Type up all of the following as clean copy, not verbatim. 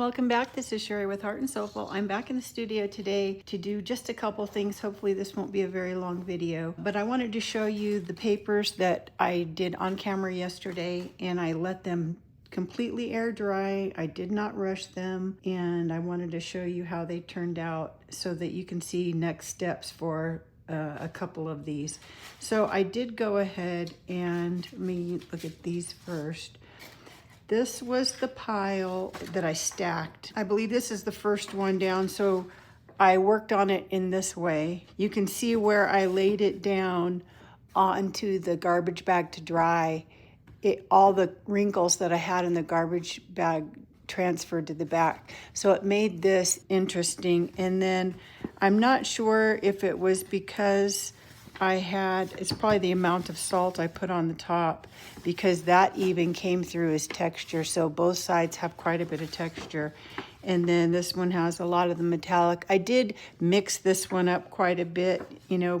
welcome back. This is Sherry with Heart and Soulful. I'm back in the studio today to do just a couple things. Hopefully this won't be a very long video, but I wanted to show you the papers that I did on camera yesterday, and I let them completely air dry. I did not rush them, and I wanted to show you how they turned out so that you can see next steps for a couple of these. So I did go ahead and let me look at these first. This was the pile that I stacked. I believe this is the first one down, so I worked on it in this way. You can see where I laid it down onto the garbage bag to dry. All the wrinkles that I had in the garbage bag transferred to the back. So it made this interesting. And then I'm not sure if it was because it's probably the amount of salt I put on the top, because that even came through as texture. So both sides have quite a bit of texture. And then this one has a lot of the metallic. I did mix this one up quite a bit,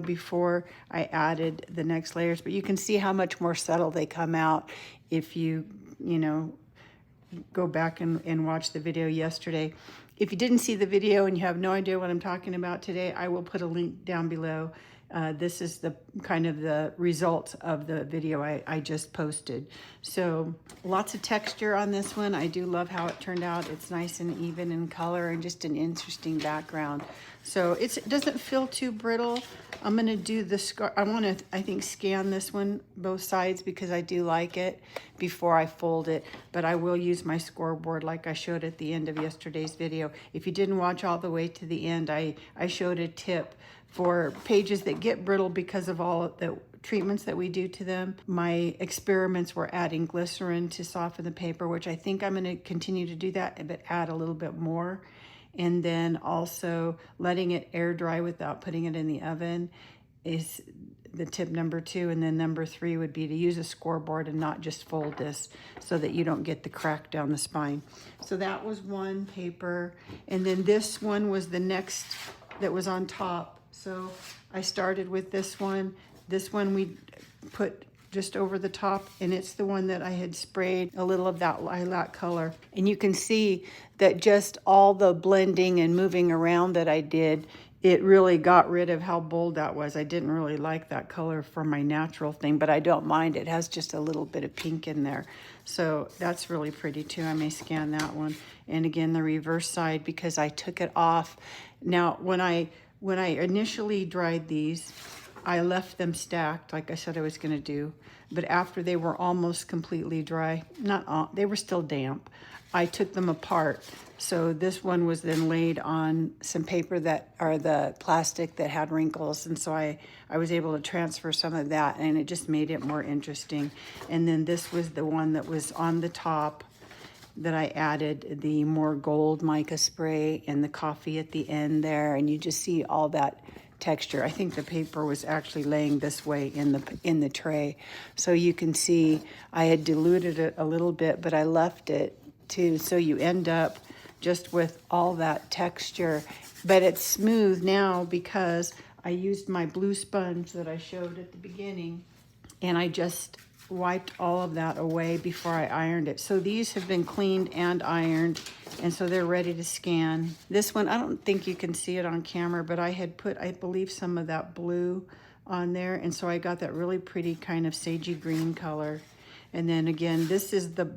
before I added the next layers, but you can see how much more subtle they come out if you, go back and watch the video yesterday. If you didn't see the video and you have no idea what I'm talking about today, I will put a link down below. This is the kind of the result of the video I just posted. So lots of texture on this one. I do love how it turned out. It's nice and even in color and just an interesting background. So it doesn't feel too brittle. I'm gonna do the I wanna, I think, scan this one, both sides, because I do like it before I fold it, but I will use my scoreboard like I showed at the end of yesterday's video. If you didn't watch all the way to the end, I showed a tip for pages that get brittle because of all of the treatments that we do to them. My experiments were adding glycerin to soften the paper, which I think I'm going to continue to do that, but add a little bit more. And then also letting it air dry without putting it in the oven is the tip number 2. And then number 3 would be to use a scoreboard and not just fold this so that you don't get the crack down the spine. So that was one paper. And then this one was the next that was on top. So I started with this one. This one we put just over the top, and it's the one that I had sprayed a little of that lilac color. And you can see that just all the blending and moving around that I did, it really got rid of how bold that was. I didn't really like that color for my natural thing, but I don't mind. It has just a little bit of pink in there. So that's really pretty too. I may scan that one. And again, the reverse side, because I took it off. Now, when I initially dried these, I left them stacked like I said I was going to do. But after they were almost completely dry, they were still damp, I took them apart. So this one was then laid on some paper the plastic that had wrinkles. And so I was able to transfer some of that, and it just made it more interesting. And then this was the one that was on the top that I added the more gold mica spray and the coffee at the end there, and you just see all that texture. I think the paper was actually laying this way in the tray, so you can see I had diluted it a little bit, but I left it too, so you end up just with all that texture. But it's smooth now because I used my blue sponge that I showed at the beginning, and I just wiped all of that away before I ironed it. So these have been cleaned and ironed, and so they're ready to scan. This one, I don't think you can see it on camera, but I had put, I believe, some of that blue on there, and so I got that really pretty kind of sagey green color. And then again, this is the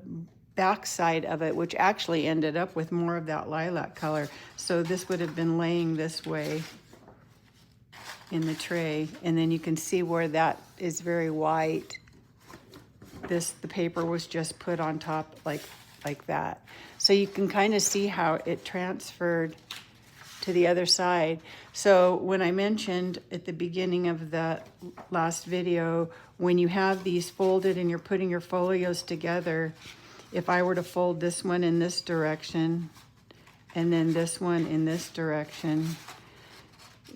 back side of it, which actually ended up with more of that lilac color. So this would have been laying this way in the tray, and then you can see where that is very white. The paper was just put on top like that. So you can kind of see how it transferred to the other side. So when I mentioned at the beginning of the last video, when you have these folded and you're putting your folios together, if I were to fold this one in this direction and then this one in this direction,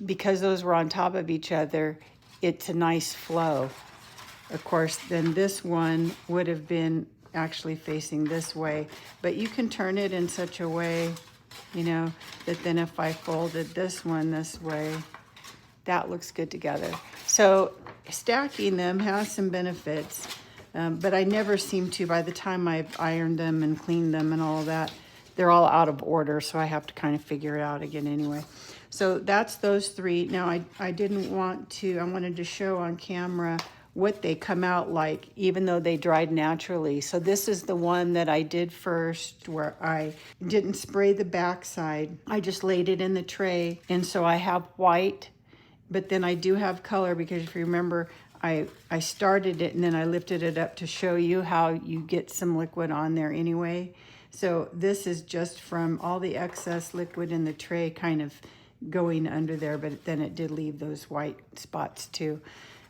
because those were on top of each other, it's a nice flow. Of course, then this one would have been actually facing this way, but you can turn it in such a way, that then if I folded this one this way, that looks good together. So stacking them has some benefits, but I never seem to, by the time I've ironed them and cleaned them and all that, they're all out of order, so I have to kind of figure it out again anyway. So that's those three. Now I didn't want to, I wanted to show on camera what they come out like, even though they dried naturally. So this is the one that I did first, where I didn't spray the backside. I just laid it in the tray. And so I have white, but then I do have color, because if you remember, I started it and then I lifted it up to show you how you get some liquid on there anyway. So this is just from all the excess liquid in the tray kind of going under there, but then it did leave those white spots too.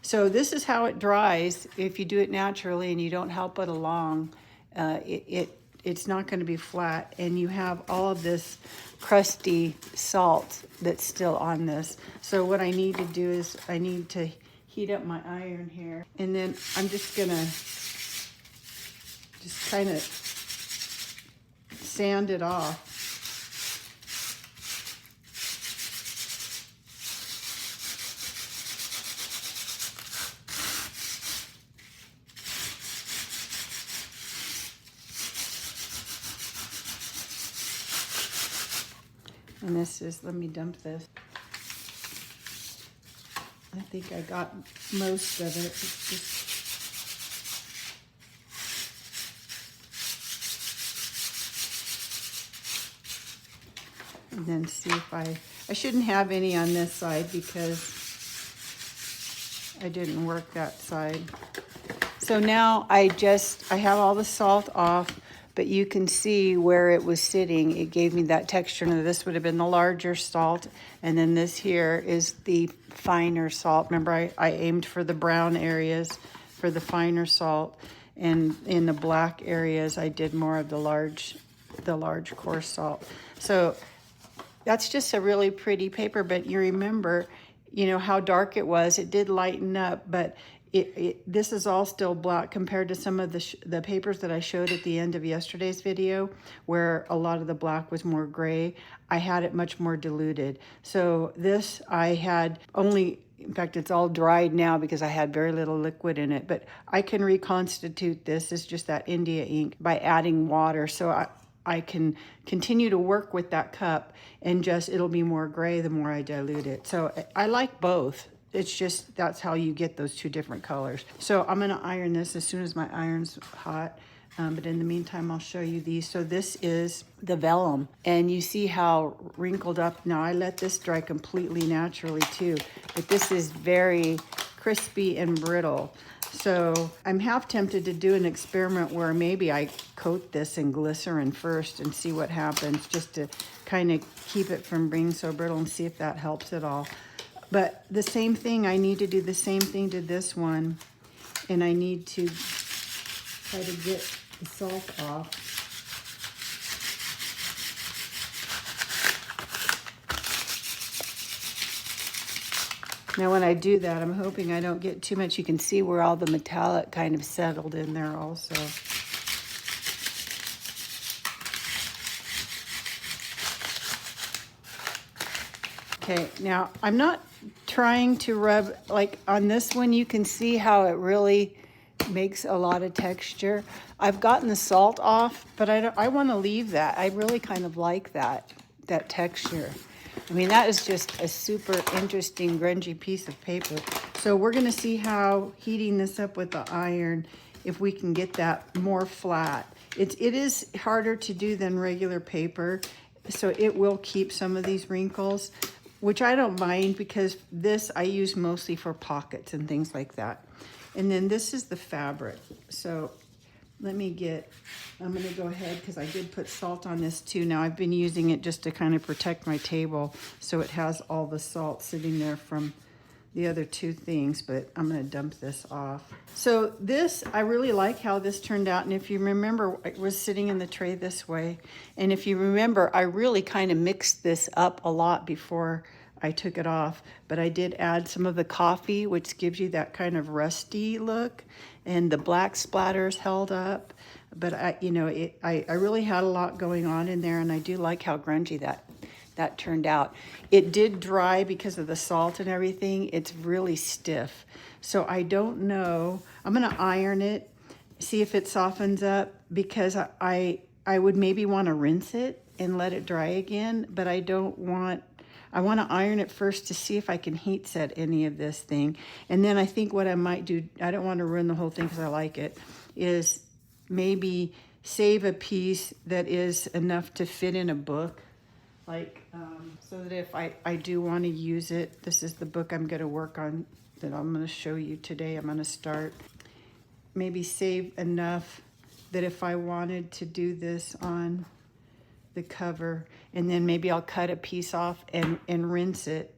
So this is how it dries. If you do it naturally and you don't help it along, it's not going to be flat, and you have all of this crusty salt that's still on this. So what I need to do is I need to heat up my iron here, and then I'm just gonna just kind of sand it off. And this is, let me dump this. I think I got most of it. It's just, and then see if I shouldn't have any on this side because I didn't work that side. So now I have all the salt off, but you can see where it was sitting. It gave me that texture. Now this would have been the larger salt, and then this here is the finer salt. Remember, I aimed for the brown areas for the finer salt, and in the black areas I did more of the large coarse salt. So that's just a really pretty paper, but you remember, you know, how dark it was. It did lighten up, but this is all still black compared to some of the papers that I showed at the end of yesterday's video, where a lot of the black was more gray. I had it much more diluted. So this I had only, in fact, it's all dried now because I had very little liquid in it, but I can reconstitute this as just that India ink by adding water. So I can continue to work with that cup, and just it'll be more gray the more I dilute it. So I like both. It's just, that's how you get those two different colors. So I'm gonna iron this as soon as my iron's hot. But in the meantime, I'll show you these. So this is the vellum, and you see how wrinkled up. Now I let this dry completely naturally too, but this is very crispy and brittle. So I'm half tempted to do an experiment where maybe I coat this in glycerin first and see what happens, just to kind of keep it from being so brittle and see if that helps at all. But the same thing, I need to do the same thing to this one, and I need to try to get the salt off. Now when I do that, I'm hoping I don't get too much. You can see where all the metallic kind of settled in there also. Okay, now I'm not trying to rub, like on this one, you can see how it really makes a lot of texture. I've gotten the salt off, but I want to leave that. I really kind of like that texture. I mean, that is just a super interesting grungy piece of paper. So we're gonna see how heating this up with the iron, if we can get that more flat. It is harder to do than regular paper, so it will keep some of these wrinkles, which I don't mind, because this I use mostly for pockets and things like that. And then this is the fabric. So let me I'm gonna go ahead, because I did put salt on this too. Now I've been using it just to kind of protect my table, so it has all the salt sitting there from the other two things, but I'm gonna dump this off. So this, I really like how this turned out. And if you remember, it was sitting in the tray this way. And if you remember, I really kind of mixed this up a lot before I took it off, but I did add some of the coffee, which gives you that kind of rusty look, and the black splatters held up. But I really had a lot going on in there, and I do like how grungy that turned out. It did dry because of the salt and everything. It's really stiff. So I don't know. I'm gonna iron it, see if it softens up, because I would maybe want to rinse it and let it dry again, but I want to iron it first to see if I can heat set any of this thing. And then I think what I might do, I don't want to ruin the whole thing because I like it, is maybe save a piece that is enough to fit in a book. Like, so that if I do want to use it, this is the book I'm going to work on that I'm going to show you today. I'm going to start. Maybe save enough that if I wanted to do this on the cover, and then maybe I'll cut a piece off and rinse it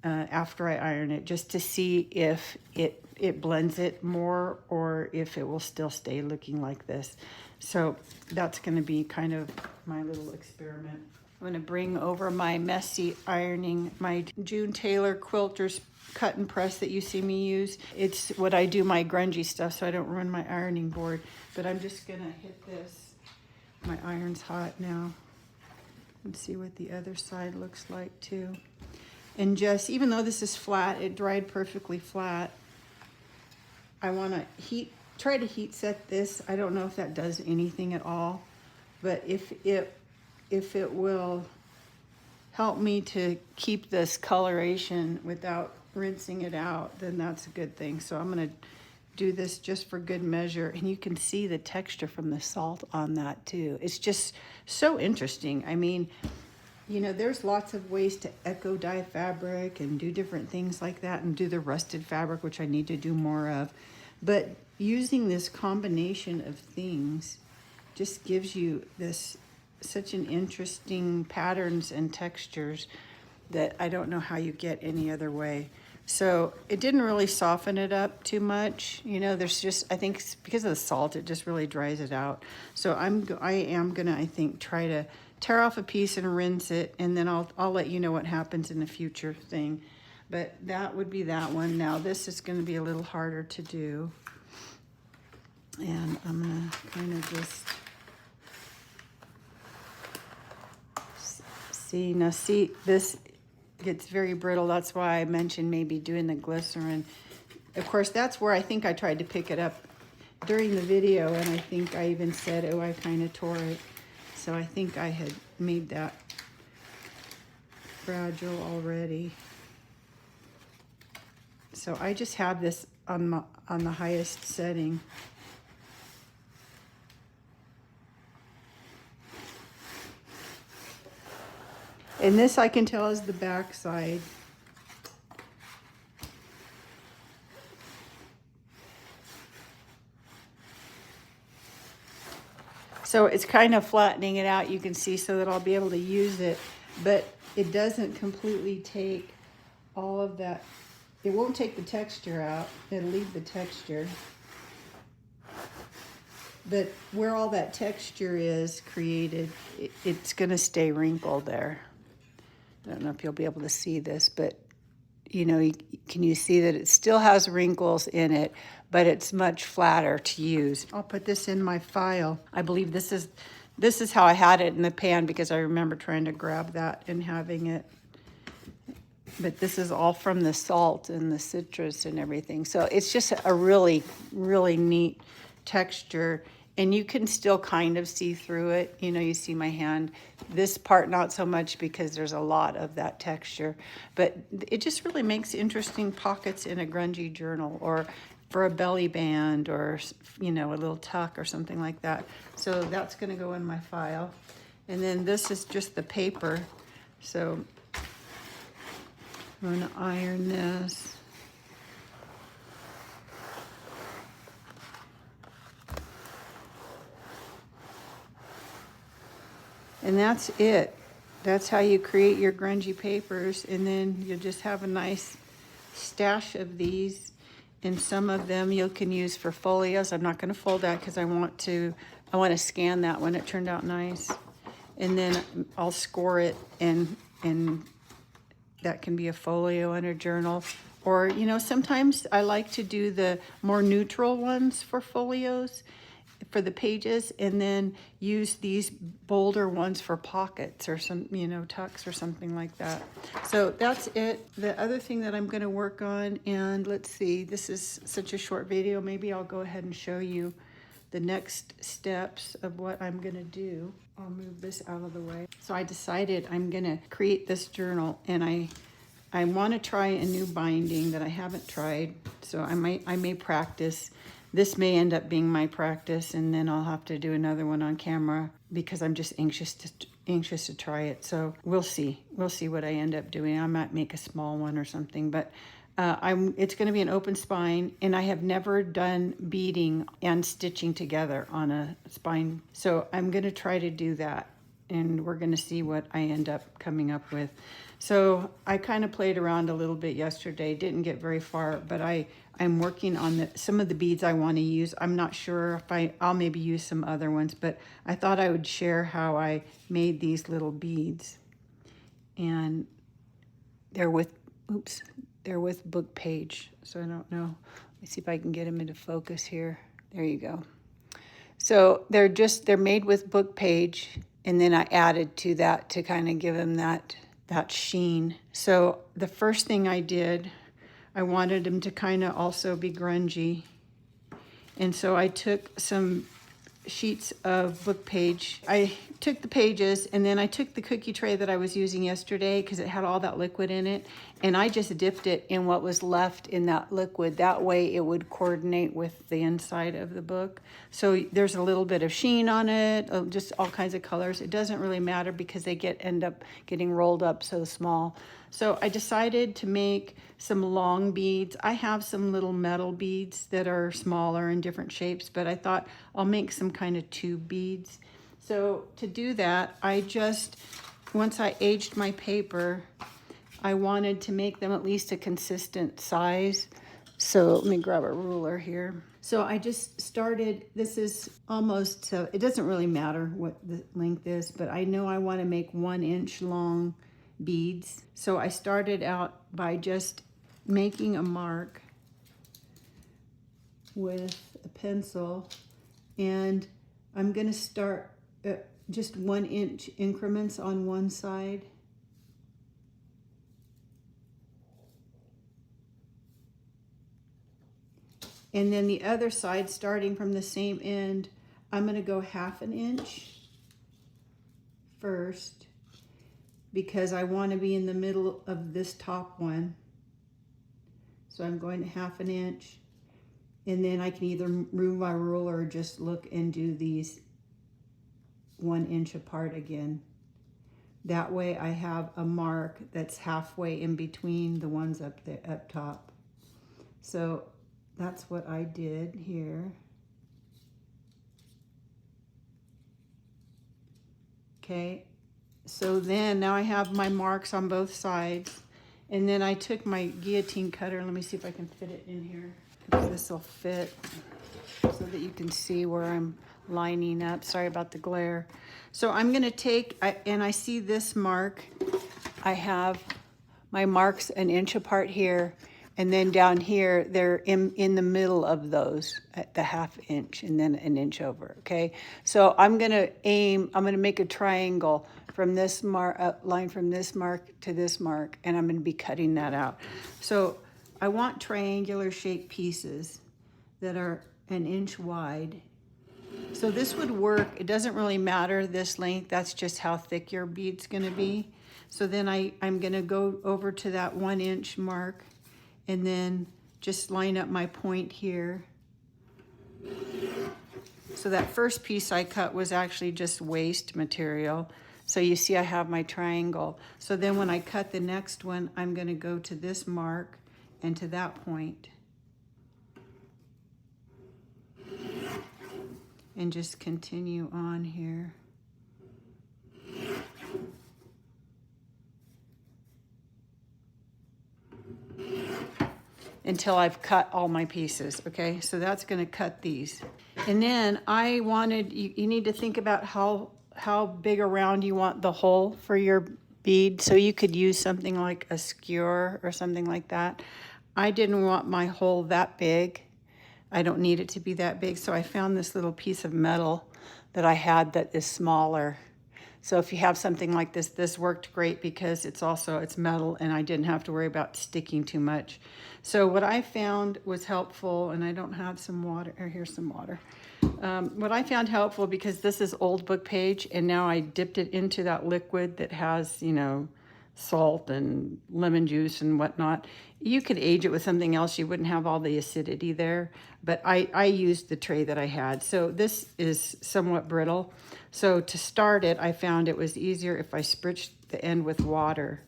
after I iron it, just to see if it blends it more or if it will still stay looking like this. So that's going to be kind of my little experiment. I'm going to bring over my messy ironing, my June Taylor Quilters cut and press that you see me use. It's what I do my grungy stuff so I don't ruin my ironing board. But I'm just going to hit this. My iron's hot now. And see what the other side looks like too. And just, even though this is flat, it dried perfectly flat. I want to try to heat set this. I don't know if that does anything at all, but if it will help me to keep this coloration without rinsing it out, then that's a good thing. So I'm going to do this just for good measure, and you can see the texture from the salt on that too. It's just so interesting. I mean, you know, there's lots of ways to echo dye fabric and do different things like that, and do the rusted fabric, which I need to do more of. But using this combination of things just gives you such an interesting patterns and textures that I don't know how you get any other way. So it didn't really soften it up too much. You know, there's just, I think because of the salt, it just really dries it out. So I am gonna, I think, try to tear off a piece and rinse it, and then I'll let you know what happens in the future thing. But that would be that one. Now this is gonna be a little harder to do. And I'm gonna kind of just see, this gets very brittle. That's why I mentioned maybe doing the glycerin. Of course, that's where I think I tried to pick it up during the video, and I think I even said, oh, I kind of tore it. So I think I had made that fragile already. So I just have this on the highest setting. And this I can tell is the back side. So it's kind of flattening it out, you can see, so that I'll be able to use it. But it doesn't completely take all of that. It won't take the texture out. It'll leave the texture. But where all that texture is created, it's going to stay wrinkled there. I don't know if you'll be able to see this, but you know, can you see that it still has wrinkles in it, but it's much flatter to use. I'll put this in my file. I believe this is how I had it in the pan, because I remember trying to grab that and having it. But this is all from the salt and the citrus and everything. So it's just a really, really neat texture. And you can still kind of see through it. You know, you see my hand. This part, not so much, because there's a lot of that texture. But it just really makes interesting pockets in a grungy journal, or for a belly band, or, you know, a little tuck or something like that. So that's going to go in my file. And then this is just the paper. So I'm going to iron this. And that's it. That's how you create your grungy papers. And then you'll just have a nice stash of these. And some of them you can use for folios. I'm not going to fold that because I want to scan that one. It turned out nice. And then I'll score it, and that can be a folio in a journal. Or, you know, sometimes I like to do the more neutral ones for folios, for the pages, and then use these bolder ones for pockets or some, you know, tucks or something like that. So that's it. The other thing that I'm going to work on, and let's see, this is such a short video, maybe I'll go ahead and show you the next steps of what I'm gonna do. I'll move this out of the way. So I decided I'm gonna create this journal, and I want to try a new binding that I haven't tried. So I may practice. This may end up being my practice, and then I'll have to do another one on camera because I'm just anxious to try it. So we'll see what I end up doing. I might make a small one or something, but it's going to be an open spine, and I have never done beading and stitching together on a spine. So I'm going to try to do that, and we're going to see what I end up coming up with. So I kind of played around a little bit yesterday, didn't get very far, but I'm working on some of the beads I want to use. I'm not sure if I'll maybe use some other ones, but I thought I would share how I made these little beads. And they're with book page, so I don't know. Let me see if I can get them into focus here. There you go. So they're made with book page, and then I added to that to kind of give them that sheen. So the first thing I did, I wanted them to kind of also be grungy, and so I took some sheets of book page. I took the pages, and then I took the cookie tray that I was using yesterday because it had all that liquid in it, and I just dipped it in what was left in that liquid. That way it would coordinate with the inside of the book. So there's a little bit of sheen on it, just all kinds of colors. It doesn't really matter because they end up getting rolled up so small. So I decided to make some long beads. I have some little metal beads that are smaller in different shapes, but I thought I'll make some kind of tube beads. So to do that, once I aged my paper, I wanted to make them at least a consistent size. So let me grab a ruler here. So I just started, this is almost, it doesn't really matter what the length is, but I know I want to make 1 inch long beads. So I started out by just making a mark with a pencil, and I'm going to start at just 1 inch increments on one side. And then the other side, starting from the same end, I'm going to go 1/2 inch first, because I want to be in the middle of this top one. So I'm going to 1/2 inch, and then I can either move my ruler or just look and do these 1 inch apart again. That way I have a mark that's halfway in between the ones up top. So that's what I did here. Okay, so then now I have my marks on both sides, and then I took my guillotine cutter. Let me see if I can fit it in here. This will fit so that you can see where I'm lining up. Sorry about the glare. So I'm going to take, and I see this mark. I have my marks 1 inch apart here, and then down here, they're in the middle of those at the 1/2 inch, and then 1 inch over, okay? So I'm gonna make a triangle from this line from this mark to this mark, and I'm gonna be cutting that out. So I want triangular shaped pieces that are 1 inch wide. So this would work, it doesn't really matter this length, that's just how thick your bead's gonna be. So then I'm gonna go over to that 1 inch mark, and then just line up my point here. So that first piece I cut was actually just waste material. So you see I have my triangle. So then when I cut the next one, I'm going to go to this mark and to that point. And just continue on here. Until I've cut all my pieces, okay? So that's gonna cut these. And then I wanted, you need to think about how big around you want the hole for your bead. So you could use something like a skewer or something like that. I didn't want my hole that big. I don't need it to be that big. So I found this little piece of metal that I had that is smaller. So if you have something like this worked great because it's metal and I didn't have to worry about sticking too much. So what I found was helpful, and I don't have some water, or here's some water. What I found helpful, because this is old book page, and now I dipped it into that liquid that has, salt and lemon juice and whatnot. You could age it with something else. You wouldn't have all the acidity there, but I used the tray that I had. So this is somewhat brittle. So to start it, I found it was easier if I spritzed the end with water,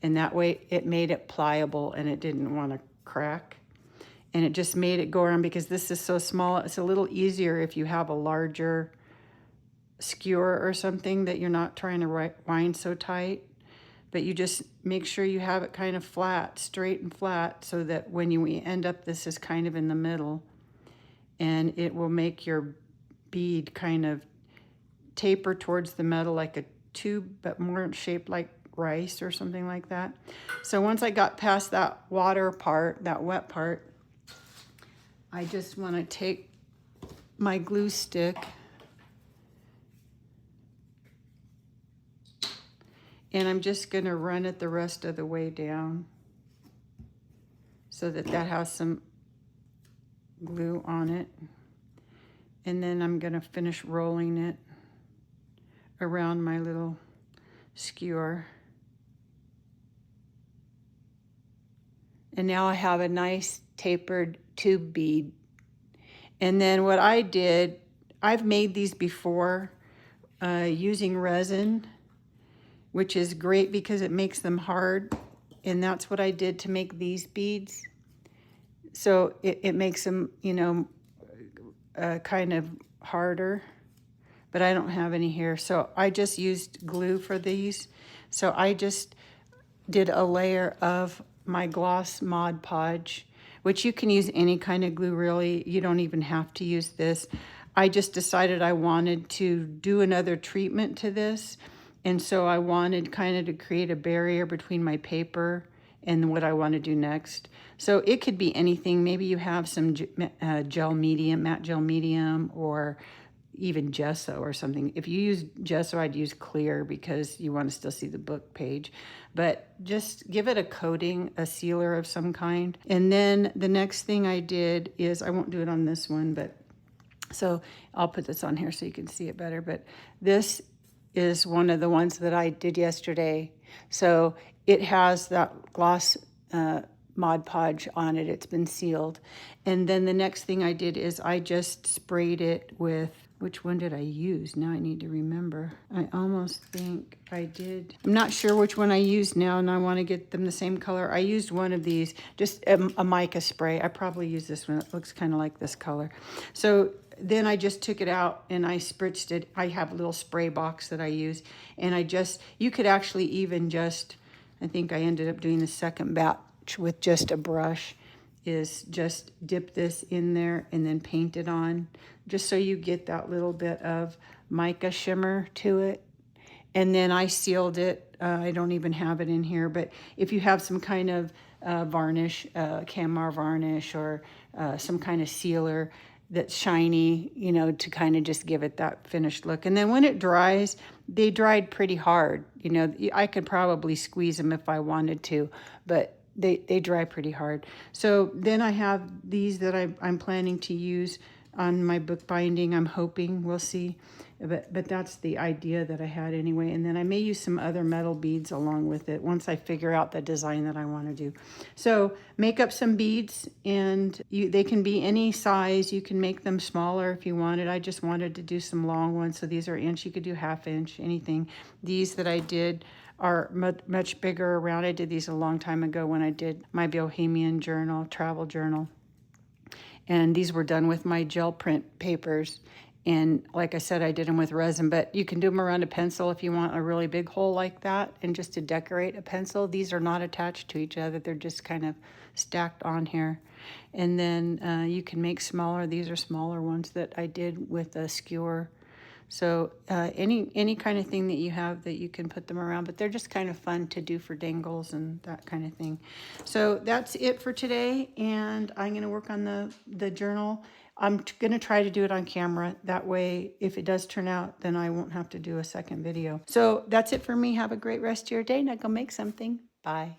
and that way it made it pliable and it didn't want to crack. And it just made it go around, because this is so small. It's a little easier if you have a larger skewer or something that you're not trying to wind so tight. But you just make sure you have it kind of flat, straight and flat, so that when you end up, this is kind of in the middle, and it will make your bead kind of taper towards the metal like a tube, but more shaped like rice or something like that. So once I got past that water part, that wet part, I just want to take my glue stick and I'm just going to run it the rest of the way down so that has some glue on it. And then I'm going to finish rolling it around my little skewer. And now I have a nice tapered tube bead. And then what I did, I've made these before using resin, which is great because it makes them hard. And that's what I did to make these beads. So it makes them, kind of harder, but I don't have any here. So I just used glue for these. So I just did a layer of my gloss Mod Podge, which you can use any kind of glue really. You don't even have to use this. I just decided I wanted to do another treatment to this. And so I wanted kind of to create a barrier between my paper and what I want to do next. So it could be anything. Maybe you have some gel medium, matte gel medium, or even gesso or something. If you use gesso, I'd use clear because you want to still see the book page. But just give it a coating, a sealer of some kind. And then the next thing I did is, I won't do it on this one, but so I'll put this on here so you can see it better. But this is one of the ones that I did yesterday. So it has that gloss Mod Podge on it. It's been sealed. And then the next thing I did is I just sprayed it with, which one did I use? Now I need to remember. I almost think I did. I'm not sure which one I used now, and I want to get them the same color. I used one of these, just a mica spray. I probably used this one. It looks kind of like this color. So then I just took it out and I spritzed it. I have a little spray box that I use, and you could actually even I think I ended up doing the second batch with just a brush, is just dip this in there and then paint it on, just so you get that little bit of mica shimmer to it. And then I sealed it. I don't even have it in here, but if you have some kind of varnish, Camar varnish, or some kind of sealer that's shiny, to kind of just give it that finished look. And then when it dries, they dried pretty hard. I could probably squeeze them if I wanted to, but they dry pretty hard. So then I have these that I'm planning to use on my book binding. I'm hoping, we'll see. But that's the idea that I had anyway. And then I may use some other metal beads along with it once I figure out the design that I want to do. So make up some beads, and they can be any size. You can make them smaller if you wanted. I just wanted to do some long ones. So these are inch. You could do ½ inch, anything. These that I did are much bigger around. I did these a long time ago when I did my Bohemian journal, travel journal. And these were done with my gel print papers. And like I said, I did them with resin, but you can do them around a pencil if you want a really big hole like that, and just to decorate a pencil. These are not attached to each other. They're just kind of stacked on here. And then you can make smaller. These are smaller ones that I did with a skewer. So any kind of thing that you have that you can put them around, but they're just kind of fun to do for dangles and that kind of thing. So that's it for today, and I'm going to work on the journal. I'm going to try to do it on camera. That way, if it does turn out, then I won't have to do a second video. So that's it for me. Have a great rest of your day. Now go make something. Bye.